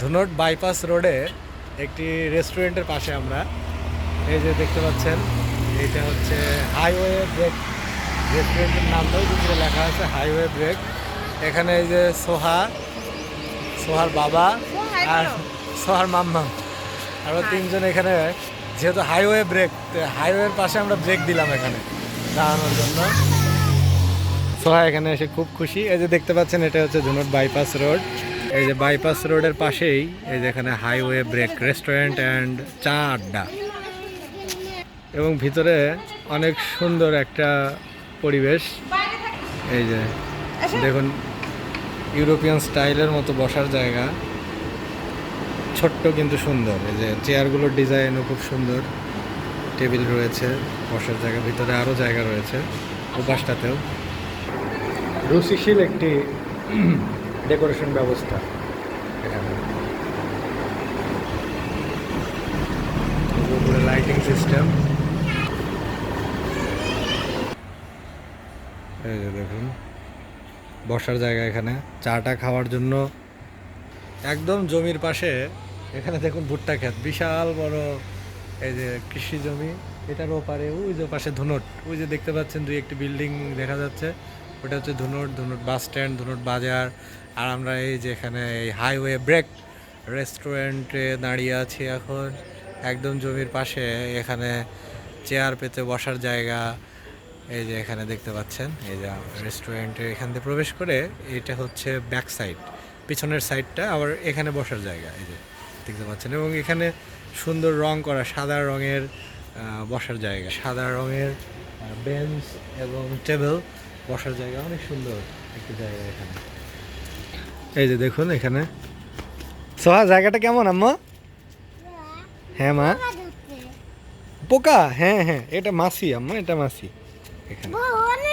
Dhunot bypass রোডে একটি রেস্টুরেন্টের পাশে আমরা এই যে দেখতে পাচ্ছেন, এইটা হচ্ছে হাইওয়ে ব্রেক। রেস্টুরেন্টের নামটাও কিন্তু লেখা আছে হাইওয়ে ব্রেক। এখানে এই যে সোহার বাবা আর সোহার মাম্মা আরও তিনজন এখানে, যেহেতু হাইওয়ে ব্রেক, হাইওয়ের পাশে আমরা ব্রেক দিলাম এখানে দাঁড়ানোর জন্য। সোহা এখানে এসে খুব খুশি। এই যে দেখতে পাচ্ছেন, এটা হচ্ছে ধুনট বাইপাস রোড। এই যে বাইপাস রোডের পাশেই এই যে এখানে হাইওয়ে ব্রেক রেস্টুরেন্ট অ্যান্ড চা আড্ডা, এবং ভিতরে অনেক সুন্দর একটা পরিবেশ। এই যে দেখুন, ইউরোপিয়ান স্টাইলের মতো বসার জায়গা, ছোট্ট কিন্তু সুন্দর। এই যে চেয়ারগুলোর ডিজাইনও খুব সুন্দর, টেবিল রয়েছে, বসার জায়গা, ভিতরে আরও জায়গা রয়েছে ওপাশটাতেও। রুচিশীল একটি ডেকোরেশন ব্যবস্থা এখানে, উপরে লাইটিং সিস্টেম। এই যে দেখুন বসার জায়গা, এখানে চাটা খাওয়ার জন্য একদম জমির পাশে। এখানে দেখুন ভুট্টা ক্ষেত, বিশাল বড় এই যে কৃষি জমি। এটার ওপারে ওই যে পাশে ধুনট, ওই যে দেখতে পাচ্ছেন দুই একটি বিল্ডিং দেখা যাচ্ছে, ওটা হচ্ছে ধুনট বাস স্ট্যান্ড, ধুনট বাজার। আর আমরা এই যে এখানে এই হাইওয়ে ব্রেক রেস্টুরেন্টে দাঁড়িয়ে আছি এখন, একদম জমির পাশে। এখানে চেয়ার পেতে বসার জায়গা। এই যে এখানে দেখতে পাচ্ছেন, এই যে রেস্টুরেন্টে এখান থেকে প্রবেশ করে এটা হচ্ছে ব্যাক সাইড, পিছনের সাইডটা আবার এখানে বসার জায়গা। এই যে দেখতে পাচ্ছেন, এবং এখানে সুন্দর রং করা সাদা রঙের বসার জায়গা, সাদা রঙের বেঞ্চ এবং টেবিল, বসার জায়গা, অনেক সুন্দর একটি জায়গা এখানে। এই যে দেখুন এখানে। সোহা, জায়গাটা কেমন আম্মা? হ্যাঁ মা, পোকা, হ্যাঁ হ্যাঁ, এটা মাছি আম্মা, এটা মাছি এখানে।